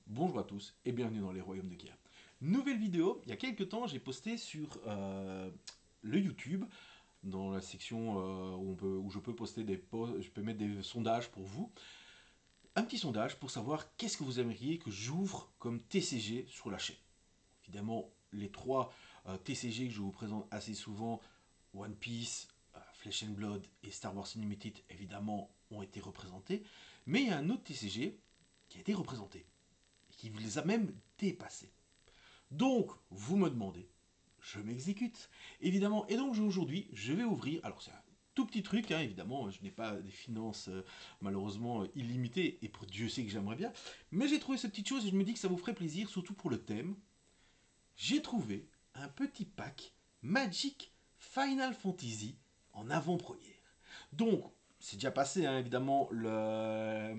Bonjour à tous et bienvenue dans les royaumes de Kia. Nouvelle vidéo, il y a quelques temps j'ai posté sur le YouTube, dans la section où je peux poster je peux mettre des sondages pour vous. Un petit sondage pour savoir qu'est-ce que vous aimeriez que j'ouvre comme TCG sur la chaîne. Évidemment, les trois TCG que je vous présente assez souvent, One Piece, Flesh and Blood et Star Wars Unlimited, évidemment, ont été représentés. Mais il y a un autre TCG qui a été représenté qui vous les a même dépassés. Donc, vous me demandez, je m'exécute, évidemment. Et donc, aujourd'hui, je vais ouvrir. Alors, c'est un tout petit truc, hein, évidemment. Je n'ai pas des finances malheureusement illimitées, et pour Dieu sait que j'aimerais bien. Mais j'ai trouvé cette petite chose et je me dis que ça vous ferait plaisir, surtout pour le thème. J'ai trouvé un petit pack Magic Final Fantasy en avant-première. Donc, c'est déjà passé, hein, évidemment, la,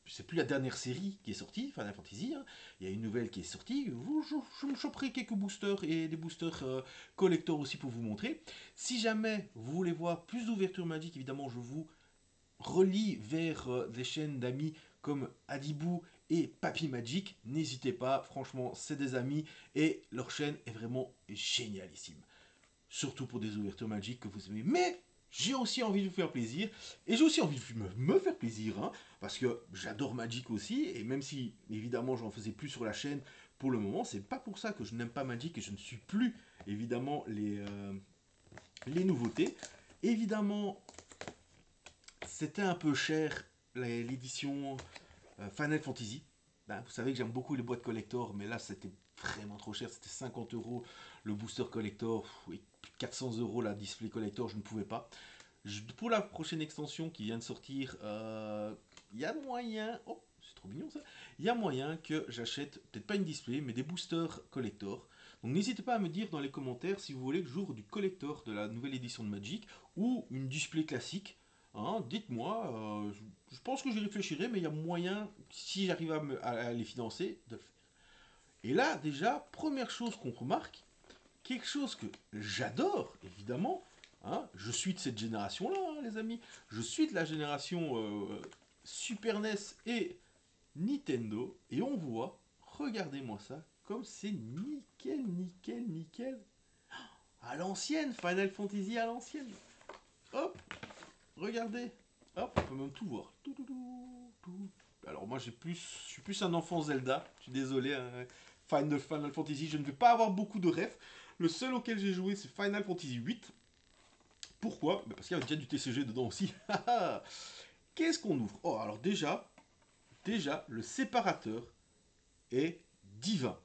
c'est plus la dernière série qui est sortie, Final Fantasy. Hein. Il y a une nouvelle qui est sortie. Je me choperai quelques boosters et des boosters collector aussi pour vous montrer. Si jamais vous voulez voir plus d'ouverture magique, évidemment, je vous relie vers des chaînes d'amis comme Adibou et Papy Magic. N'hésitez pas, franchement, c'est des amis et leur chaîne est vraiment génialissime. Surtout pour des ouvertures magiques que vous aimez. Mais j'ai aussi envie de vous faire plaisir. Et j'ai aussi envie de me faire plaisir. Hein, parce que j'adore Magic aussi. Et même si, évidemment, j'en faisais plus sur la chaîne pour le moment, c'est pas pour ça que je n'aime pas Magic et je ne suis plus, évidemment, les nouveautés. Évidemment, c'était un peu cher l'édition Final Fantasy. Ben, vous savez que j'aime beaucoup les boîtes collector, mais là c'était vraiment trop cher. C'était 50 euros le booster collector, et 400 euros la display collector, je ne pouvais pas. Pour la prochaine extension qui vient de sortir, il y a moyen. Oh, c'est trop mignon ça! Il y a moyen que j'achète, peut-être pas une display, mais des boosters collector. Donc n'hésitez pas à me dire dans les commentaires si vous voulez que j'ouvre du collector de la nouvelle édition de Magic ou une display classique. Hein, dites-moi, je pense que j'y réfléchirai, mais il y a moyen, si j'arrive à les financer, de le faire. Et là, déjà, première chose qu'on remarque, quelque chose que j'adore, évidemment, hein, je suis de cette génération-là, hein, les amis, je suis de la génération Super NES et Nintendo, et on voit, regardez-moi ça, comme c'est nickel, nickel, nickel, à l'ancienne, Final Fantasy à l'ancienne. Hop, regardez. Hop, on peut même tout voir. Tout, tout, tout, tout. Alors moi je suis plus un enfant Zelda. Je suis désolé. Hein. Final Fantasy, je ne vais pas avoir beaucoup de refs. Le seul auquel j'ai joué c'est Final Fantasy 8. Pourquoi? Parce qu'il y avait déjà du TCG dedans aussi. Qu'est-ce qu'on ouvre? Oh alors déjà le séparateur est divin.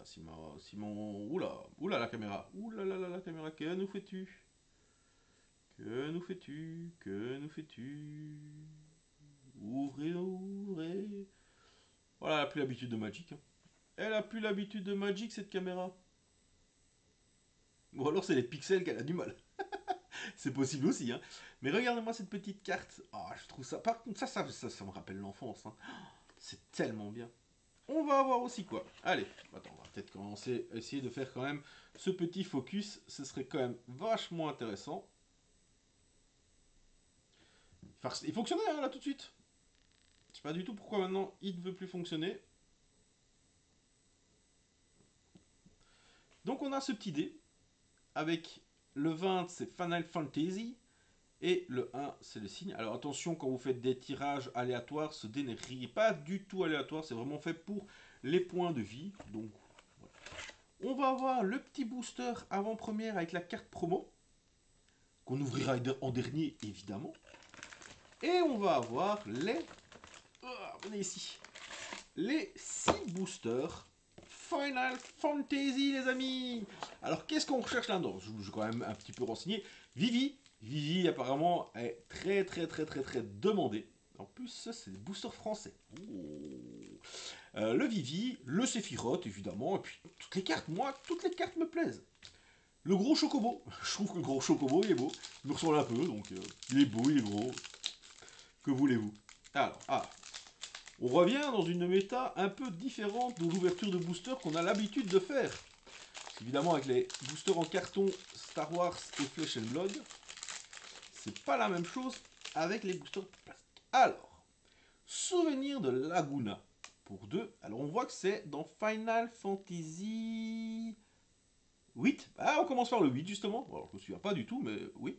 Simon, oula la caméra, oula la caméra, que nous fais-tu? Que nous fais-tu? Que nous fais-tu? Ouvrez, ouvrez. Voilà, elle a plus l'habitude de Magic. Hein. Elle a plus l'habitude de Magic, cette caméra. Ou alors c'est les pixels qu'elle a du mal. C'est possible aussi. Hein. Mais regardez-moi cette petite carte. Ah, je trouve ça. Par contre, ça me rappelle l'enfance. Hein. C'est tellement bien. On va avoir aussi quoi? Allez, attends, on va peut-être commencer à essayer de faire quand même ce petit focus. Ce serait quand même vachement intéressant. Il fonctionnait hein, là tout de suite. Je sais pas du tout pourquoi maintenant il ne veut plus fonctionner. Donc on a ce petit dé avec le 20 c'est Final Fantasy et le 1 c'est le signe. Alors attention quand vous faites des tirages aléatoires, ce dé n'est pas du tout aléatoire, c'est vraiment fait pour les points de vie. Donc voilà. On va avoir le petit booster avant-première avec la carte promo qu'on ouvrira en dernier évidemment. Et on va avoir les venez ici. Les 6 boosters Final Fantasy, les amis. Alors, qu'est-ce qu'on recherche là-dedans? Je vais quand même un petit peu renseigner. Vivi, apparemment, est très demandé. En plus, c'est des boosters français. Le Vivi, le Sephiroth, évidemment, et puis toutes les cartes, toutes les cartes me plaisent. Le gros Chocobo, je trouve que le gros Chocobo, il est beau. Il me ressemble un peu, donc il est beau, il est gros. Que voulez-vous? Alors, on revient dans une méta un peu différente de l'ouverture de boosters qu'on a l'habitude de faire. Évidemment, avec les boosters en carton Star Wars et Flesh and Blood, c'est pas la même chose avec les boosters plastiques. Alors, Souvenir de Laguna. Pour 2. Alors on voit que c'est dans Final Fantasy 8. Ah, on commence par le 8 justement. Alors je me souviens pas du tout, mais oui.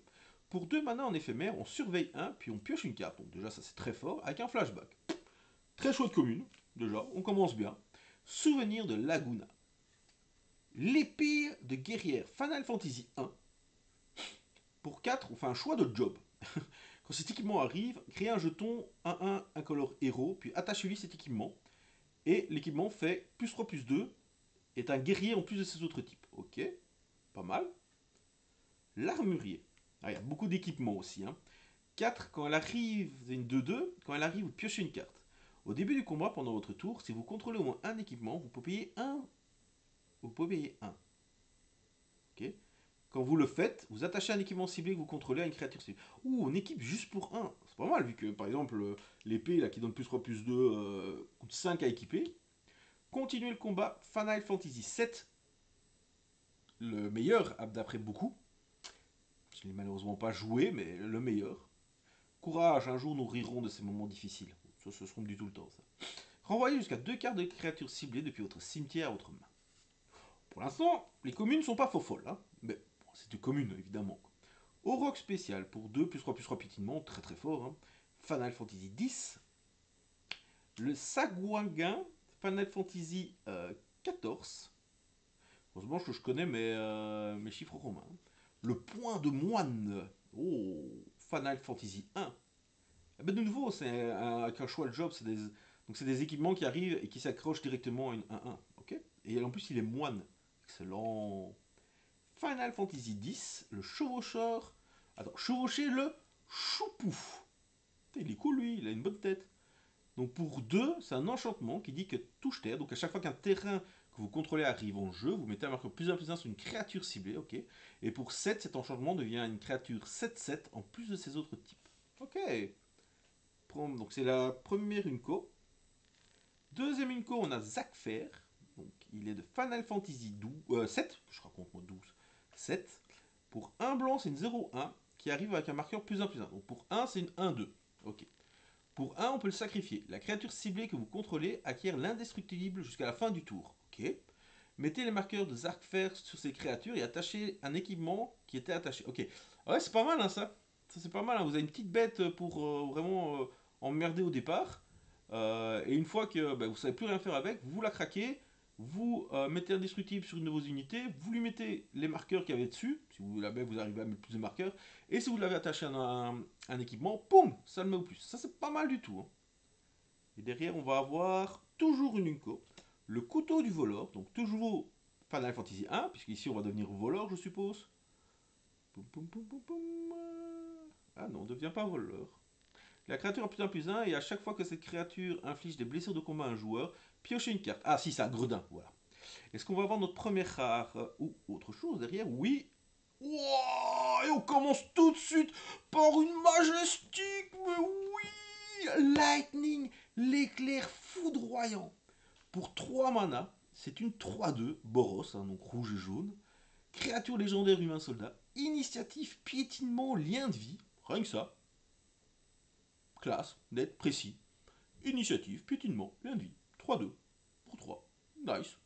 Pour 2 mana en éphémère, on surveille un, puis on pioche une carte. Donc déjà ça c'est très fort, avec un flashback. Très chouette commune, déjà, on commence bien. Souvenir de Laguna. L'épée de guerrière Final Fantasy 1. Pour 4, on fait un choix de job. Quand cet équipement arrive, créez un jeton 1-1 incolore héros, puis attachez-lui cet équipement. Et l'équipement fait plus 3 plus 2, est un guerrier en plus de ses autres types. Ok, pas mal. L'armurier. Ah, il y a beaucoup d'équipements aussi. 4, quand elle arrive, c'est une 2-2, quand elle arrive, vous piochez une carte. Au début du combat, pendant votre tour, si vous contrôlez au moins un équipement, vous pouvez payer un. Vous pouvez payer un. Ok. Quand vous le faites, vous attachez un équipement ciblé que vous contrôlez à une créature ciblée. Ouh, on équipe juste pour un. C'est pas mal, vu que par exemple, l'épée là, qui donne plus 3 plus 2 coûte 5 à équiper. Continuez le combat. Final Fantasy 7, le meilleur d'après beaucoup. Je ne l'ai malheureusement pas joué, mais le meilleur. Courage, un jour nous rirons de ces moments difficiles. Ça, ce sera du tout le temps, ça. Renvoyez jusqu'à 2 cartes de créatures ciblées depuis votre cimetière à votre main. Pour l'instant, les communes sont pas faux folles, mais bon, c'est des communes, évidemment. Auroch spécial pour 2 plus 3 piétinement, très très fort. Final Fantasy X. Le Saguanguin, Final Fantasy 14. Heureusement que je connais mes chiffres romains. Le point de moine. Oh, Final Fantasy 1. Eh ben de nouveau, c'est avec un choix de job, donc c'est des équipements qui arrivent et qui s'accrochent directement à une 1-1. Ok. Et en plus, il est moine. Excellent. Final Fantasy X, le chevaucheur. Attends, chevaucher le choupou. Il est cool lui, il a une bonne tête. Donc pour 2, c'est un enchantement qui dit que touche terre. Donc à chaque fois qu'un terrain que vous contrôlez arrive en jeu, vous mettez un marqueur plus 1 plus 1 sur une créature ciblée. Ok. Et pour 7, cet enchantement devient une créature 7-7 en plus de ses autres types. Ok. Donc c'est la première Unco. Deuxième Unco, on a Zakfer. Donc il est de Final Fantasy 7. Je raconte moi 12. 7. Pour 1 blanc, c'est une 0-1 qui arrive avec un marqueur plus 1 plus 1. Donc pour 1, c'est une 1-2. Ok. Pour 1, on peut le sacrifier. La créature ciblée que vous contrôlez acquiert l'indestructible jusqu'à la fin du tour. Ok. Mettez les marqueurs de Zarkfer sur ces créatures et attachez un équipement qui était attaché. Ok. Ouais, c'est pas mal, ça. Ça, c'est pas mal. Vous avez une petite bête pour vraiment emmerder au départ. Et une fois que vous savez plus rien faire avec, vous la craquez. Vous mettez indestructible sur une de vos unités. Vous lui mettez les marqueurs qu'il y avait dessus. Si vous l'avez, vous arrivez à mettre plus de marqueurs. Et si vous l'avez attaché à un équipement, poum, ça le met au plus. Ça, c'est pas mal du tout. Et derrière, on va avoir toujours une Unco. Le couteau du voleur, donc toujours Final Fantasy 1, puisqu'ici on va devenir voleur, je suppose. Poum, poum, poum, poum, poum. Ah non, on ne devient pas voleur. La créature a plus 1 et à chaque fois que cette créature inflige des blessures de combat à un joueur, piochez une carte. Ah si, c'est un gredin, voilà. Est-ce qu'on va avoir notre première rare ou autre chose derrière? Oui. Wow, et on commence tout de suite par une majestique, mais oui, Lightning, l'éclair foudroyant. Pour 3 mana, c'est une 3-2, Boros, donc rouge et jaune. Créature légendaire humain soldat. Initiative, piétinement, lien de vie. Rien que ça. Classe, net, précis. Initiative, piétinement, lien de vie. 3-2. Pour 3. Nice.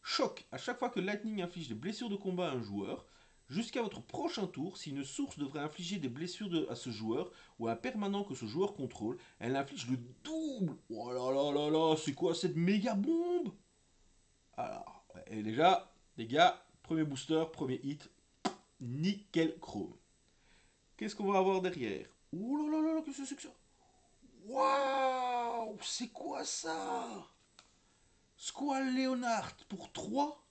Choc. À chaque fois que Lightning inflige des blessures de combat à un joueur, jusqu'à votre prochain tour, si une source devrait infliger des blessures à ce joueur ou à un permanent que ce joueur contrôle, elle inflige le double. Oh là là là là, c'est quoi cette méga bombe? Alors, et déjà, les gars, premier booster, premier hit, nickel chrome. Qu'est-ce qu'on va avoir derrière? Oh là là là là, qu'est-ce que c'est que ça? Waouh, c'est quoi ça? Squall Leonard pour 3.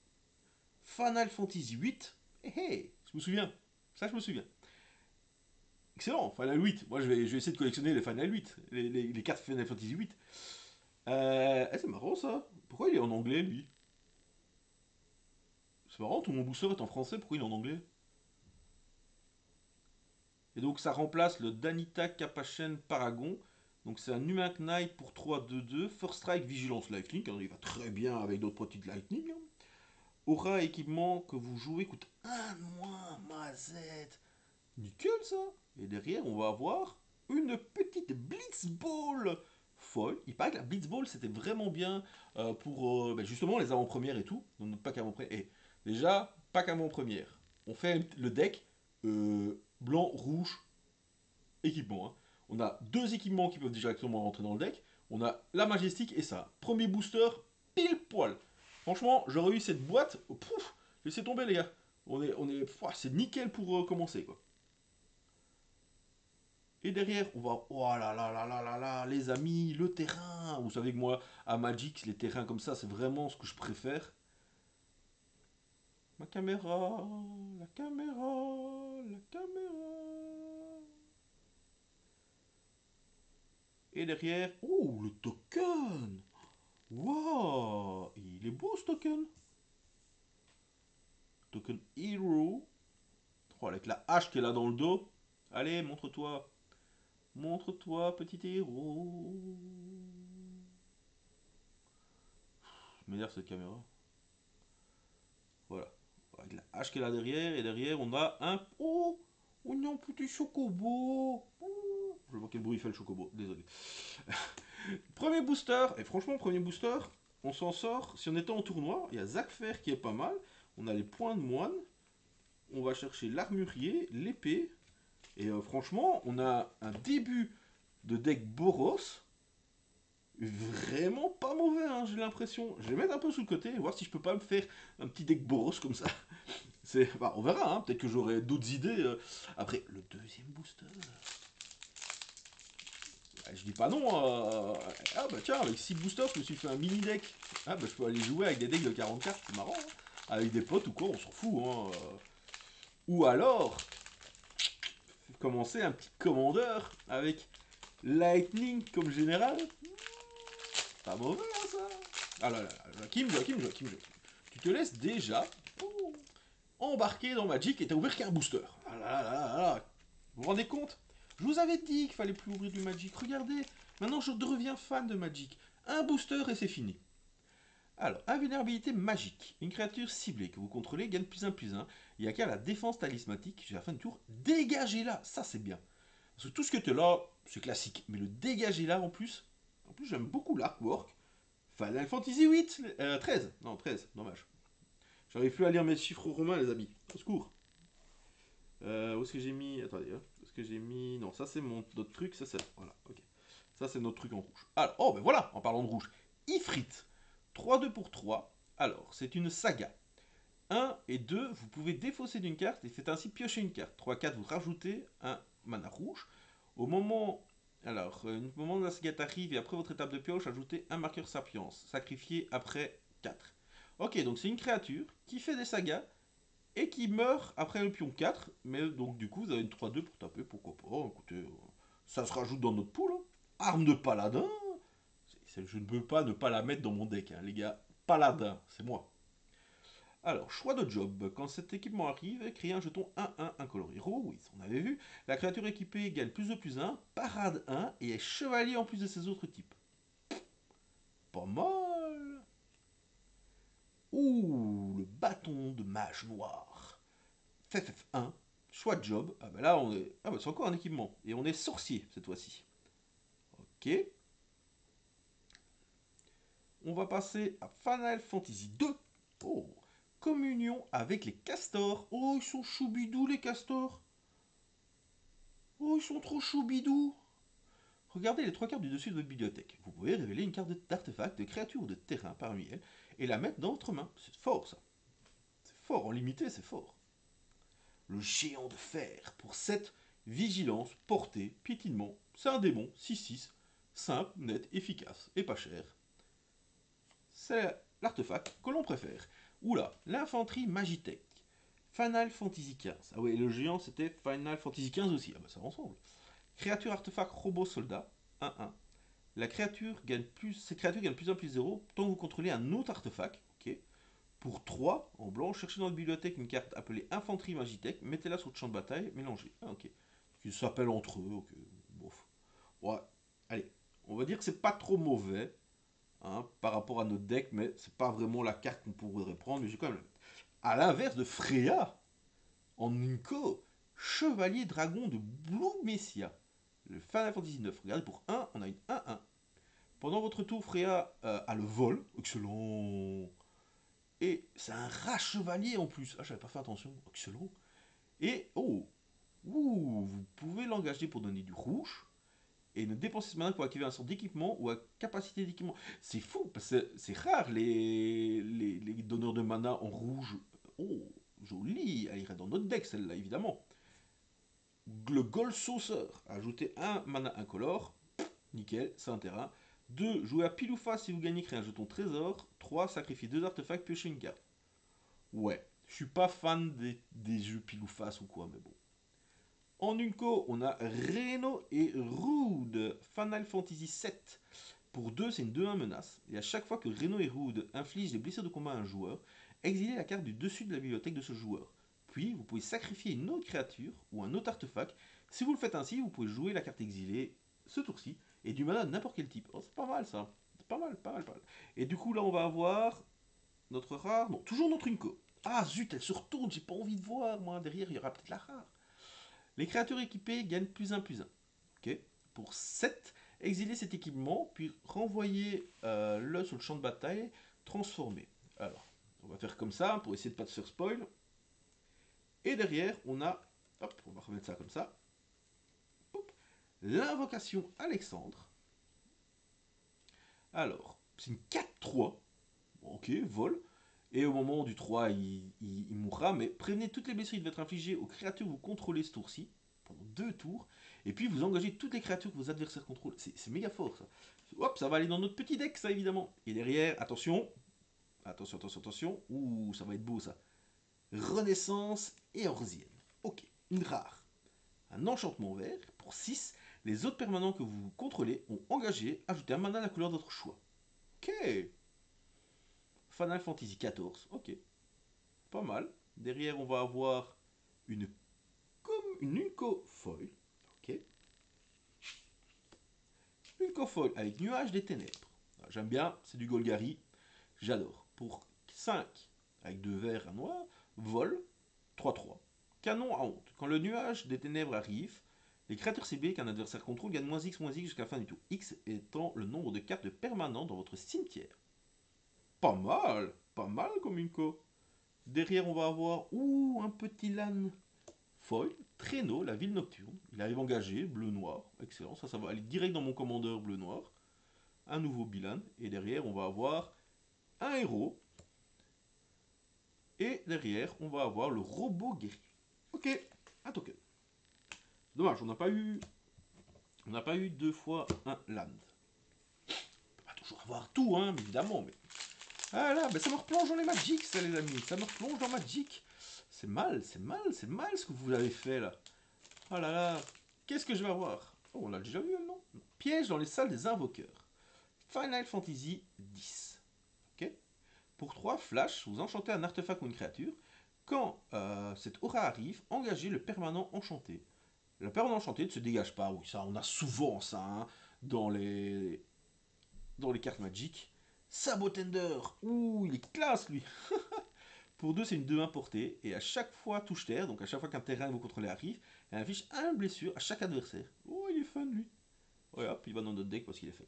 Final Fantasy 8. Hé hé, je me souviens. Ça, je me souviens. Excellent, Final 8. Moi, je vais essayer de collectionner les Final 8, les cartes Final Fantasy 8. C'est marrant ça. Pourquoi il est en anglais, lui? C'est marrant, tout mon booster est en français, pourquoi il est en anglais? Et donc ça remplace le Danita Capachen Paragon. Donc c'est un Humac Knight pour 3-2-2. First Strike, Vigilance, Lightning. Il va très bien avec d'autres petites Lightning. Aura équipement que vous jouez coûte 1 de moins, Mazette. Nickel ça. Et derrière on va avoir une petite Blitzball foil. Il paraît que la Blitzball c'était vraiment bien pour justement les avant-premières et tout. Donc pas qu'avant-première. Et déjà, pas qu'avant-première. On fait le deck blanc, rouge, équipement. Hein. On a deux équipements qui peuvent directement rentrer dans le deck. On a la Majestic et ça. Premier booster, pile poil. Franchement, j'aurais eu cette boîte. Pouf, laissez tomber les gars. C'est nickel pour commencer quoi. Et derrière, on va. Oh là là là là là là, les amis, le terrain. Vous savez que moi, à Magic, les terrains comme ça, c'est vraiment ce que je préfère. Ma caméra, la caméra, la caméra. Et derrière, oh, le token. Waouh, il est beau ce token. Token Hero. Oh, avec la hache qu'elle a dans le dos. Allez, montre-toi. Montre-toi, petit héros. Je m'énerve cette caméra. Voilà. Avec la hache qu'elle a derrière. Et derrière, on a un. Oh, on a un petit chocobo. Oh. Je vois quel bruit fait le chocobo. Désolé. Premier booster. Et franchement, premier booster, on s'en sort. Si on était en tournoi, il y a Zac Fer qui est pas mal. On a les points de moine. On va chercher l'armurier, l'épée. Et franchement, on a un début de deck Boros. Vraiment pas mauvais, hein, j'ai l'impression. Je vais mettre un peu sous le côté, voir si je peux pas me faire un petit deck Boros comme ça. On verra, hein, peut-être que j'aurai d'autres idées. Après, le deuxième booster. Je dis pas non. Ah bah tiens, avec 6 boosters, je me suis fait un mini deck. Ah bah je peux aller jouer avec des decks de 44, c'est marrant. Hein. Avec des potes ou quoi, on s'en fout. Hein. Ou alors, commencer un petit commandeur avec Lightning comme général. Pas mauvais hein, ça. Ah là là, là Kim. Tu te laisses déjà embarquer dans Magic et t'as ouvert qu'un booster. Ah là là là là. Vous vous rendez compte? Je vous avais dit qu'il fallait plus ouvrir du Magic. Regardez, maintenant je redeviens fan de Magic. Un booster et c'est fini. Alors, invulnérabilité magique. Une créature ciblée que vous contrôlez gagne +1/+1. Il y a qu'à la défense talismatique, jusqu'à la fin du tour, dégagez-la. Ça, c'est bien. Parce que tout ce que tu as là, c'est classique. Mais le dégagez-la en plus j'aime beaucoup l'artwork. Final Fantasy 8, 13. Non, 13, dommage. J'arrive plus à lire mes chiffres romains, les amis. Au secours. Où est-ce que j'ai mis. Attendez, hein. Où est-ce que j'ai mis. Non, ça c'est notre truc, ça c'est là. Voilà, ok. Ça c'est notre truc en rouge. Alors, oh ben voilà, en parlant de rouge. Ifrit. 3-2 pour 3. Alors, c'est une saga. 1 et 2, vous pouvez défausser d'une carte et faites ainsi piocher une carte. 3-4, vous rajoutez un mana rouge. Au moment. Alors, au moment où la saga arrive et après votre étape de pioche, ajoutez un marqueur sapiens. Sacrifié après 4. Ok, donc c'est une créature qui fait des sagas et qui meurt après le pion 4. Mais donc, du coup, vous avez une 3-2 pour taper. Pourquoi pas? Écoutez, ça se rajoute dans notre pool. Hein. Arme de paladin. Je ne peux pas ne pas la mettre dans mon deck, hein, les gars. Paladin, c'est moi. Alors, choix de job. Quand cet équipement arrive, créez un jeton 1-1 incolore. Héros, oui, on avait vu. La créature équipée gagne +2/+1, parade 1 et est chevalier en plus de ses autres types. Pas mal. Ouh, le bâton de mage noir. FF1, choix de job. Ah bah là, on est. Ah bah c'est encore un équipement. Et on est sorcier cette fois-ci. Ok. On va passer à Final Fantasy 2. Oh, communion avec les castors. Oh, ils sont choubidous les castors. Oh, ils sont trop choubidous. Regardez les trois cartes du dessus de votre bibliothèque. Vous pouvez révéler une carte d'artefact, de créature ou de terrain parmi elles et la mettre dans votre main. C'est fort ça. C'est fort, en limité, c'est fort. Le géant de fer pour 7 vigilance, portée, piétinement. C'est un démon, 6-6, simple, net, efficace et pas cher. C'est l'artefact que l'on préfère. Oula, l'infanterie Magitech. Final Fantasy XV. Ah oui, le géant c'était Final Fantasy XV aussi. Ah bah ça va ensemble. Créature artefact robot soldat. 1-1. Cette créature gagne +1/+0 tant que vous contrôlez un autre artefact. Ok. Pour 3, en blanc, cherchez dans la bibliothèque une carte appelée Infanterie Magitech, mettez-la sur le champ de bataille, mélangez. Ah, ok. Ils s'appellent entre eux, ok. Bof. Ouais. Allez, on va dire que c'est pas trop mauvais. Hein, par rapport à notre deck, mais c'est pas vraiment la carte qu'on pourrait prendre, mais j'ai quand même la mettre. À l'inverse de Freya, en Inco, Chevalier Dragon de Blue Messia, le Final Fantasy 9. Regardez, pour 1, on a une 1-1. Pendant votre tour, Freya a le vol. Excellent. Et c'est un rat chevalier en plus. Ah, j'avais pas fait attention. Excellent. Et, oh, ouh, vous pouvez l'engager pour donner du rouge. Et ne dépensez ce mana pour activer un sort d'équipement ou à capacité d'équipement. C'est fou, parce que c'est rare les donneurs de mana en rouge. Oh, joli. Elle irait dans notre deck, celle-là, évidemment. Le Gold Saucer. Ajoutez un mana incolore. Nickel, c'est un terrain. 2. Jouez à pile ou face si vous gagnez, créez un jeton trésor. 3. Sacrifiez 2 artefacts, piochez une carte. Ouais, je suis pas fan des jeux pile ou face ou quoi, mais bon. En Unco, on a Reno et Rude. Final Fantasy VII. Pour 2, c'est une 2-1 menace. Et à chaque fois que Reno et Rude infligent des blessures de combat à un joueur, exilez la carte du dessus de la bibliothèque de ce joueur. Puis, vous pouvez sacrifier une autre créature ou un autre artefact. Si vous le faites ainsi, vous pouvez jouer la carte exilée ce tour-ci et du mana de n'importe quel type. Oh, c'est pas mal ça. C'est pas mal, pas mal, pas mal. Et du coup, là, on va avoir notre rare. Non, toujours notre Unco. Ah zut, elle se retourne, j'ai pas envie de voir. Moi, derrière, il y aura peut-être la rare. Les créatures équipées gagnent plus 1 plus 1. Ok. Pour 7, exilez cet équipement, puis renvoyez-le sur le champ de bataille, transformé. Alors, on va faire comme ça pour essayer de pas se faire spoil. Et derrière, on a, hop, on va remettre ça comme ça. L'invocation Alexandre. Alors, c'est une 4-3. Ok, vol. Et au moment du 3, il mourra, mais prévenez toutes les blessures qui devaient être infligées aux créatures que vous contrôlez ce tour-ci, pendant 2 tours, et puis vous engagez toutes les créatures que vos adversaires contrôlent. C'est méga fort ça. Hop, ça va aller dans notre petit deck, ça évidemment. Et derrière, attention, attention, attention, attention, ouh, ça va être beau ça. Renaissance éorzienne. Ok, une rare. Un enchantement vert, pour 6, les autres permanents que vous contrôlez ont engagé, ajoutez un mana à la couleur de votre choix. Ok. Final Fantasy XIV, ok. Pas mal. Derrière, on va avoir une, une Unco Foil. Ok. Unco Foil avec Nuage des Ténèbres. J'aime bien, c'est du Golgari. J'adore. Pour 5, avec 2 verts, un noir, vol, 3-3. Canon à honte. Quand le Nuage des Ténèbres arrive, les créatures ciblées qu'un adversaire contrôle gagnent -X jusqu'à la fin du tour. X étant le nombre de cartes permanentes dans votre cimetière. Pas mal comme Unco. Derrière, on va avoir un petit LAN foil, traîneau, la ville nocturne. Il arrive engagé, bleu-noir, excellent. Ça va aller direct dans mon commandeur bleu-noir. Un nouveau bilan. Et derrière, on va avoir un héros. Et derrière, on va avoir le robot guerrier. Ok, un token. Dommage, on n'a pas eu 2 fois un land. On peut pas toujours avoir tout, hein, évidemment, mais. Ah là, ben ça me replonge dans les Magic, ça, les amis. Ça me replonge dans Magic. C'est mal, c'est mal, c'est mal ce que vous avez fait là. Oh là là, qu'est-ce que je vais avoir? Oh, on l'a déjà vu, non? Piège dans les salles des invoqueurs. Final Fantasy X. Ok. Pour 3 flash, vous enchantez un artefact ou une créature. Quand cette aura arrive, engagez le permanent enchanté. Le permanent enchanté ne se dégage pas. Oui, ça, on a souvent ça hein, dans les cartes Magic. Sabotender. Ouh, il est classe lui. Pour 2, c'est une 2-1 portée. Et à chaque fois touche terre, donc à chaque fois qu'un terrain que vous contrôlez arrive, elle affiche un blessure à chaque adversaire. Oh, il est fun lui. Ouais, hop, il va dans notre deck parce qu'il est fun.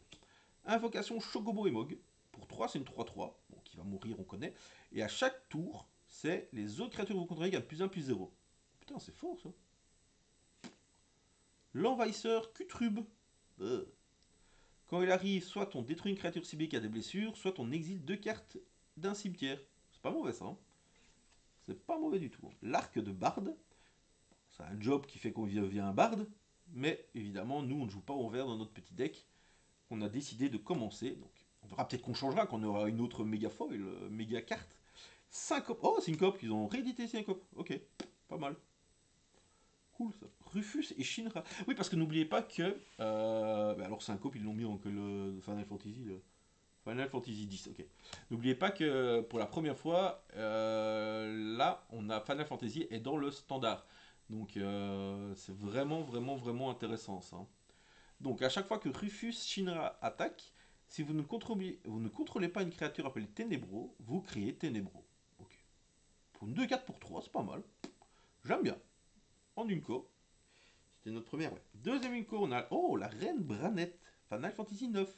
Invocation Chocobo et Mog. Pour 3, c'est une 3-3. Bon, qui va mourir, on connaît. Et à chaque tour, c'est les autres créatures que vous contrôlez qui gagnent +1, +0. Putain, c'est fort ça. L'envahisseur Cutrube. Quand il arrive, soit on détruit une créature ciblée qui a des blessures, soit on exile 2 cartes d'un cimetière. C'est pas mauvais ça. Hein. C'est pas mauvais du tout. L'arc de Barde. C'est un job qui fait qu'on devient un barde. Mais évidemment, nous, on ne joue pas au vert dans notre petit deck. On a décidé de commencer. Donc, on verra peut-être qu'on changera quand on aura une autre méga foil, méga carte. Syncope. Oh, Syncope, ils ont réédité Syncope. Ok, pas mal. Cool ça. Rufus et Shinra. Oui, parce que n'oubliez pas que. Alors Syncope, ils l'ont mis dans que le Final Fantasy. Final Fantasy X, ok. N'oubliez pas que pour la première fois, là, on a Final Fantasy est dans le standard. Donc c'est vraiment, vraiment, vraiment intéressant ça. Donc à chaque fois que Rufus Shinra attaque, si vous ne contrôlez pas une créature appelée Ténébro, vous créez Ténébro. Ok. Pour une 2-4 pour 3, c'est pas mal. J'aime bien. En Unco. C'était notre première, ouais. Deuxième Unco, on a. Oh, la Reine Branette. Final Fantasy 9.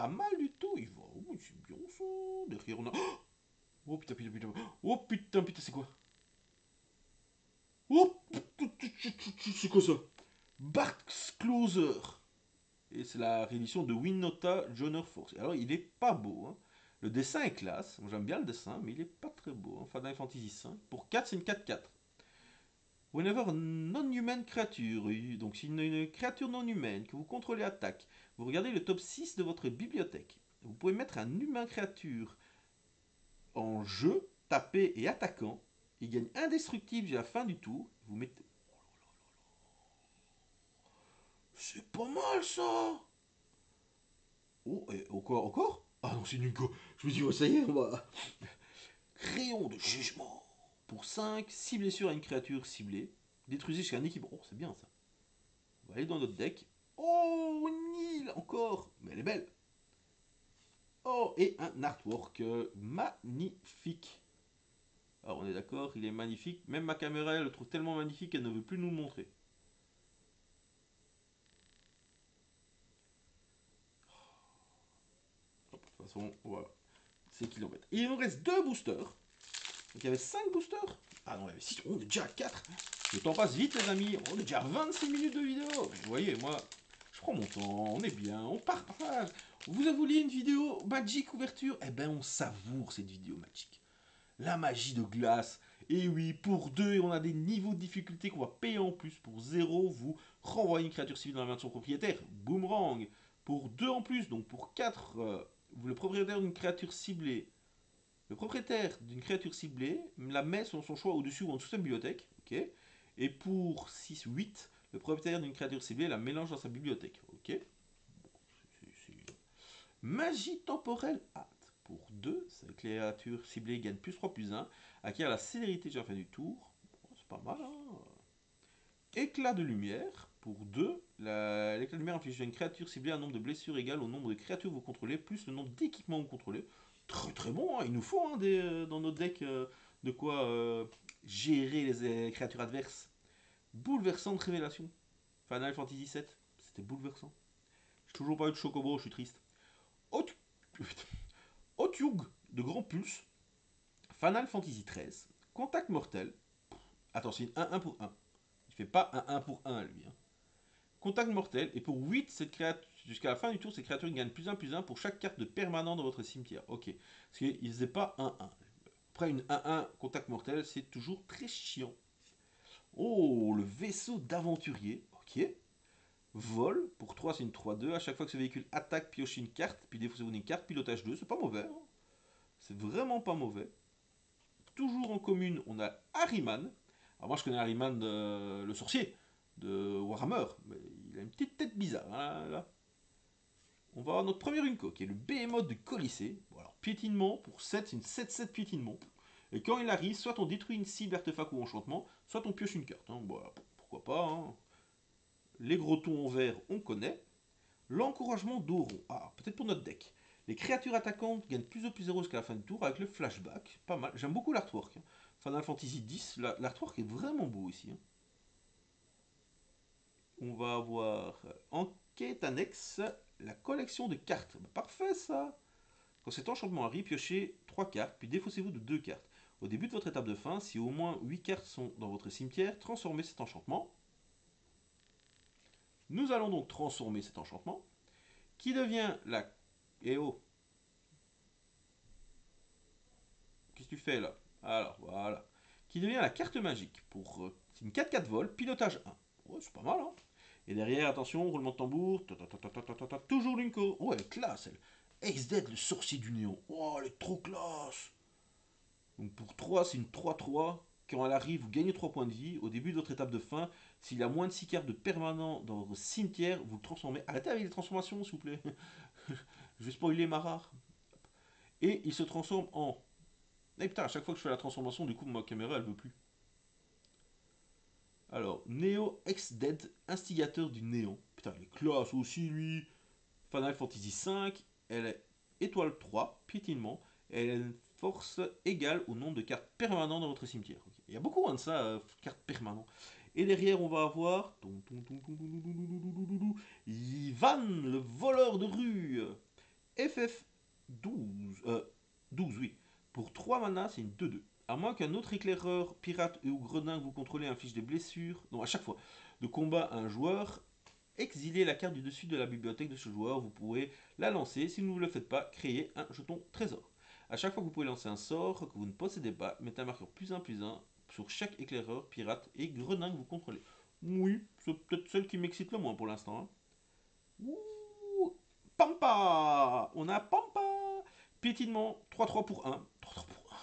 pas mal du tout. Il va. Oh, c'est bien ça. Derrière, on a. Oh putain, putain, putain. Oh putain, putain, c'est quoi? Oh c'est quoi ça? Barks Closer. Et c'est la réédition de Winota Joner Force. Alors, il est pas beau. Hein. Le dessin est classe. Moi, j'aime bien le dessin, mais il est pas très beau. Hein. Final Fantasy V. Pour 4, c'est une 4-4. Whenever a non-human creature, donc si une créature non humaine que vous contrôlez attaque, vous regardez le top 6 de votre bibliothèque. Vous pouvez mettre un humain créature en jeu, tapé et attaquant. Il gagne indestructible jusqu'à la fin du tour. Vous mettez. C'est pas mal ça. Oh, et encore, encore. Ah non, c'est nul quoi. Je me dis, oh, ça y est, on va. Crayon de jugement. Pour 5, 6 blessures à une créature ciblée. Détruisez jusqu'à un équilibre. Oh, c'est bien ça. On va aller dans notre deck. Oh, Nil encore. Mais elle est belle. Oh, et un artwork magnifique. Alors, on est d'accord, il est magnifique. Même ma caméra, elle le trouve tellement magnifique qu'elle ne veut plus nous le montrer. De toute façon, voilà. C'est qu'il en met. Il nous reste 2 boosters. Donc il y avait 5 boosters. Ah non, il y avait 6. On est déjà à 4. Le temps passe vite, les amis. On est déjà à 26 minutes de vidéo. Vous voyez, moi, je prends mon temps. On est bien. On partage. Vous avez voulu une vidéo Magic ouverture? Eh ben, on savoure cette vidéo Magic. La magie de glace. Et oui, pour 2, on a des niveaux de difficulté qu'on va payer en plus. Pour 0, vous renvoyez une créature civile dans la main de son propriétaire. Boomerang. Pour 2 en plus, donc pour 4, vous le propriétaire d'une créature ciblée. Le propriétaire d'une créature ciblée la met selon son choix au-dessus ou en dessous de sa bibliothèque. Ok. Et pour 6, 8, le propriétaire d'une créature ciblée la mélange dans sa bibliothèque. Ok. Magie temporelle hâte. Pour 2, cette créature ciblée gagne plus 3 plus 1, acquiert la célérité de la fin du tour. Bon, c'est pas mal, hein. Éclat de lumière. Pour 2, l'éclat de lumière inflige à une créature ciblée un nombre de blessures égal au nombre de créatures que vous contrôlez, plus le nombre d'équipements que vous contrôlez. Très très bon, hein. Il nous faut hein, dans notre deck de quoi gérer les créatures adverses. Bouleversante révélation. Final Fantasy VII, c'était bouleversant. J'ai toujours pas eu de Chocobo, je suis triste. Otyug de Grand Pulse, Final Fantasy XIII, Contact Mortel. Attends, c'est une 1-1 pour 1. Il fait pas un 1 pour 1 lui. Hein. Contact Mortel, et pour 8, cette créature, jusqu'à la fin du tour, cette créature gagne plus 1 pour chaque carte de permanent dans votre cimetière. Ok. Parce qu'il faisait pas 1-1. Après une 1-1 Contact Mortel, c'est toujours très chiant. Oh, le vaisseau d'aventurier. Ok. Vol, pour 3 c'est une 3-2. À chaque fois que ce véhicule attaque, piochez une carte, puis défaussez-vous une carte, pilotage 2. C'est pas mauvais. Hein. C'est vraiment pas mauvais. Toujours en commune, on a Harryman. Alors moi je connais Harryman, le sorcier de Warhammer, mais il a une petite tête bizarre. Hein, là. On va avoir notre premier Unco, qui est le Behemoth du Colisée. Bon, alors, piétinement, pour 7, c'est une 7-7 piétinement. Et quand il arrive, soit on détruit une cible, artefact ou enchantement, soit on pioche une carte. Hein. Bon, pourquoi pas. Hein. Les gros tons en vert, on connaît. L'encouragement d'Oron. Ah, peut-être pour notre deck. Les créatures attaquantes gagnent plus 0 jusqu'à la fin du tour avec le flashback. Pas mal. J'aime beaucoup l'artwork. Hein. Final Fantasy X, l'artwork est vraiment beau ici. Hein. On va avoir en quête annexe la collection de cartes. Bah, parfait ça. Quand cet enchantement arrive, piochez 3 cartes, puis défaussez-vous de 2 cartes. Au début de votre étape de fin, si au moins 8 cartes sont dans votre cimetière, transformez cet enchantement. Nous allons donc transformer cet enchantement, qui devient la... Eh oh, qu'est-ce que tu fais là? Alors, voilà. Qui devient la carte magique pour c'est une 4-4 vol, pilotage 1. Ouais, c'est pas mal, hein. Et derrière, attention, roulement de tambour. Toujours l'Unco. Oh, elle est classe, elle. XZ, le sorcier du néon. Oh, elle est trop classe. Donc pour 3, c'est une 3-3. Quand elle arrive, vous gagnez 3 points de vie. Au début de votre étape de fin, s'il y a moins de 6 cartes de permanent dans votre cimetière, vous le transformez. Arrêtez avec les transformations, s'il vous plaît. Je vais spoiler ma rare. Et il se transforme en... Eh putain, à chaque fois que je fais la transformation, du coup, ma caméra, elle veut plus. Alors, Neo Ex-Dead, instigateur du néant. Putain, il est classe aussi, lui. Final Fantasy V, elle est étoile 3, piétinement. Et elle a une force égale au nombre de cartes permanentes dans votre cimetière. Okay. Il y a beaucoup moins de ça, cartes permanentes. Et derrière, on va avoir Ivan, le voleur de rue. FF12. 12, oui. Pour 3 mana, c'est une 2-2. À moins qu'un autre éclaireur, pirate ou gredin que vous contrôlez inflige des blessures. Non, à chaque fois. De combat à un joueur, exilez la carte du dessus de la bibliothèque de ce joueur. Vous pourrez la lancer. Si vous ne le faites pas, créez un jeton trésor. À chaque fois que vous pouvez lancer un sort que vous ne possédez pas, mettez un marqueur +1/+1 sur chaque éclaireur, pirate et gredin que vous contrôlez. Oui, c'est peut-être celle qui m'excite le moins pour l'instant. Hein. Ouh, Pampa. On a Pampa. Piétinement, 3-3 pour 1. 3-3 pour 1.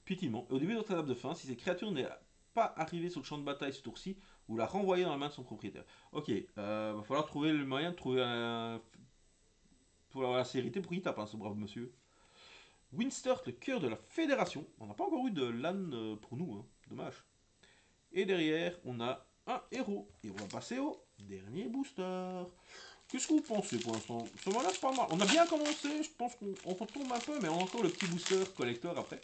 Piétinement. Et au début de votre table de fin, si cette créature n'est pas arrivée sur le champ de bataille ce tour-ci, vous la renvoyez dans la main de son propriétaire. Ok, va falloir trouver le moyen de trouver un... pour avoir la sécurité pour qu'il tape, hein, ce brave monsieur. Winstert, le cœur de la fédération. On n'a pas encore eu de LAN pour nous, hein. Dommage. Et derrière, on a un héros. Et on va passer au dernier booster. Qu'est-ce que vous pensez pour l'instant? Ça m'a l'air pas mal. On a bien commencé, je pense qu'on retombe un peu, mais on a encore le petit booster collector après.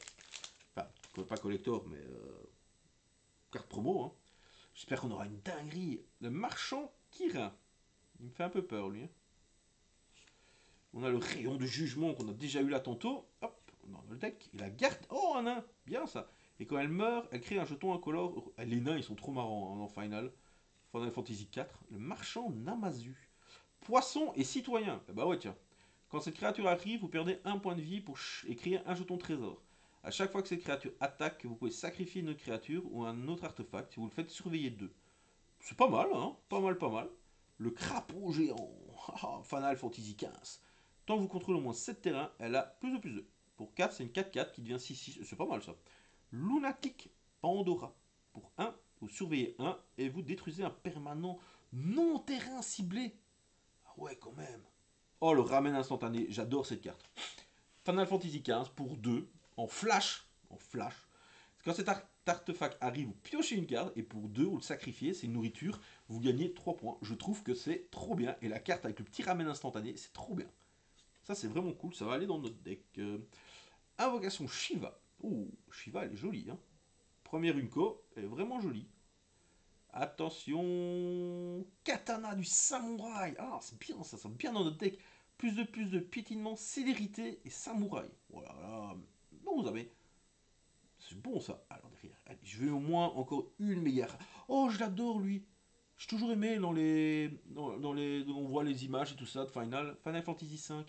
Enfin, pas collector, mais carte promo. Hein. J'espère qu'on aura une dinguerie. Le marchand Kirin. Il me fait un peu peur, lui. Hein. On a le rayon de jugement qu'on a déjà eu là tantôt. Hop, dans le deck. Et la garde. Oh, un nain. Bien ça. Et quand elle meurt, elle crée un jeton incolore. Les nains, ils sont trop marrants hein, en Final. Final Fantasy 4. Le marchand Namazu. Poisson et citoyen. Eh bah ouais, tiens. Quand cette créature arrive, vous perdez un point de vie pour écrire un jeton trésor. À chaque fois que cette créature attaque, vous pouvez sacrifier une autre créature ou un autre artefact. Si vous le faites surveiller 2. C'est pas mal, hein. Pas mal, pas mal. Le crapaud géant. Final Fantasy 15. Tant que vous contrôlez au moins 7 terrains, elle a plus de plus 2. Pour 4, c'est une 4-4 qui devient 6-6. C'est pas mal ça. Lunatic Pandora. Pour 1, vous surveillez 1 et vous détruisez un permanent non terrain ciblé. Ah ouais, quand même. Oh, le ramène instantané. J'adore cette carte. Final Fantasy XV pour 2. En flash. En flash. Quand cet artefact arrive, vous piochez une carte et pour 2, vous le sacrifiez, c'est une nourriture, vous gagnez 3 points. Je trouve que c'est trop bien. Et la carte avec le petit ramène instantané, c'est trop bien. Ça, c'est vraiment cool. Ça va aller dans notre deck. Invocation Shiva. Oh, Shiva, elle est jolie. Hein. Première Unko, elle est vraiment jolie. Attention. Katana du samouraï. Ah, c'est bien ça, ça bien dans notre deck. Plus de piétinement, célérité et samouraï. Voilà. Non, vous avez. C'est bon ça. Alors derrière, allez, je vais au moins encore une meilleure. Oh, je l'adore lui. J'ai toujours aimé dans les. On voit les images et tout ça de Final Fantasy V.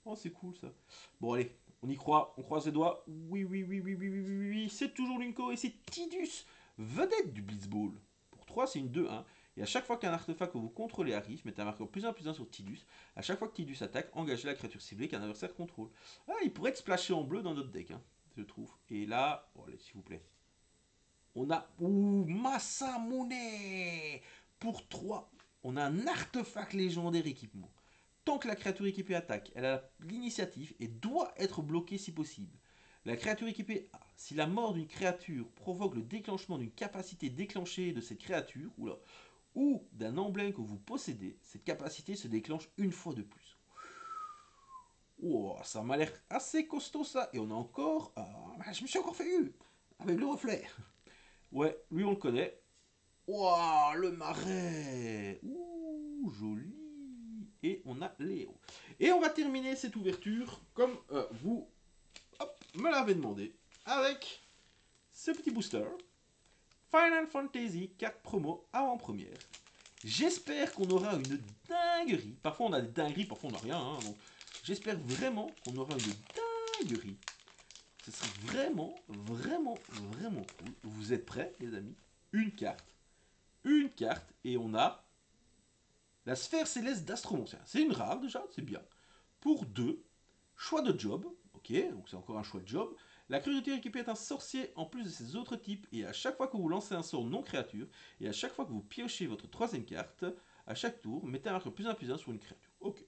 Oh, c'est cool ça. Bon, allez, on y croit, on croise les doigts. Oui, oui, oui, oui, oui, oui, oui, oui, c'est toujours Linko et c'est Tidus, vedette du Blitzball. Pour 3, c'est une 2-1. Et à chaque fois qu'un artefact que vous contrôlez arrive, mettez un marqueur +1/+1 sur Tidus. À chaque fois que Tidus attaque, engagez la créature ciblée qu'un adversaire contrôle. Ah, il pourrait être splashé en bleu dans notre deck, hein, je trouve. Et là, oh, allez, s'il vous plaît. On a. Ouh, Masamune. Pour 3, on a un artefact légendaire équipement. Tant que la créature équipée attaque, elle a l'initiative et doit être bloquée si possible. La créature équipée A, si la mort d'une créature provoque le déclenchement d'une capacité déclenchée de cette créature, ou d'un emblème que vous possédez, cette capacité se déclenche une fois de plus. Oh, ça m'a l'air assez costaud ça. Et on a encore... je me suis encore fait eu avec le reflet. Ouais, lui on le connaît. Waouh, le marais. Ouh, joli. Et on a Léo. Et on va terminer cette ouverture comme vous me l'avez demandé avec ce petit booster. Final Fantasy 4 promo avant-première. J'espère qu'on aura une dinguerie. Parfois on a des dingueries, parfois on n'a rien. Hein, donc j'espère vraiment qu'on aura une dinguerie. Ce serait vraiment, vraiment, vraiment cool. Vous êtes prêts, les amis? Une carte. Une carte. Et on a la sphère céleste d'Astromoncien. C'est une rare déjà, c'est bien. Pour 2, choix de job. Ok, donc c'est encore un choix de job. La créature équipée est un sorcier en plus de ses autres types. Et à chaque fois que vous lancez un sort non créature, et à chaque fois que vous piochez votre troisième carte, à chaque tour, mettez un marqueur +1/+1 sur une créature. Ok.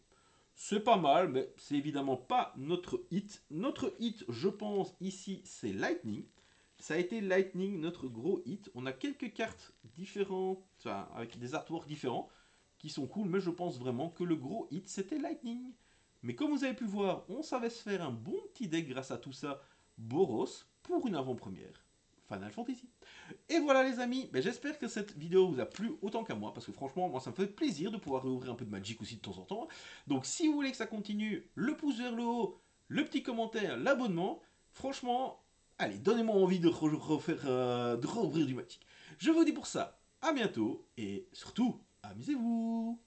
C'est pas mal, mais c'est évidemment pas notre hit. Notre hit, je pense, ici, c'est Lightning. Ça a été Lightning, notre gros hit. On a quelques cartes différentes, enfin, avec des artworks différents, qui sont cool, mais je pense vraiment que le gros hit, c'était Lightning. Mais comme vous avez pu voir, on savait se faire un bon petit deck grâce à tout ça. Boros, pour une avant-première. Final Fantasy. Et voilà les amis, ben, j'espère que cette vidéo vous a plu autant qu'à moi, parce que franchement, moi ça me fait plaisir de pouvoir réouvrir un peu de Magic aussi de temps en temps. Donc si vous voulez que ça continue, le pouce vers le haut, le petit commentaire, l'abonnement, franchement, allez, donnez-moi envie de refaire, de rouvrir du Magic. Je vous dis pour ça, à bientôt, et surtout, amusez-vous!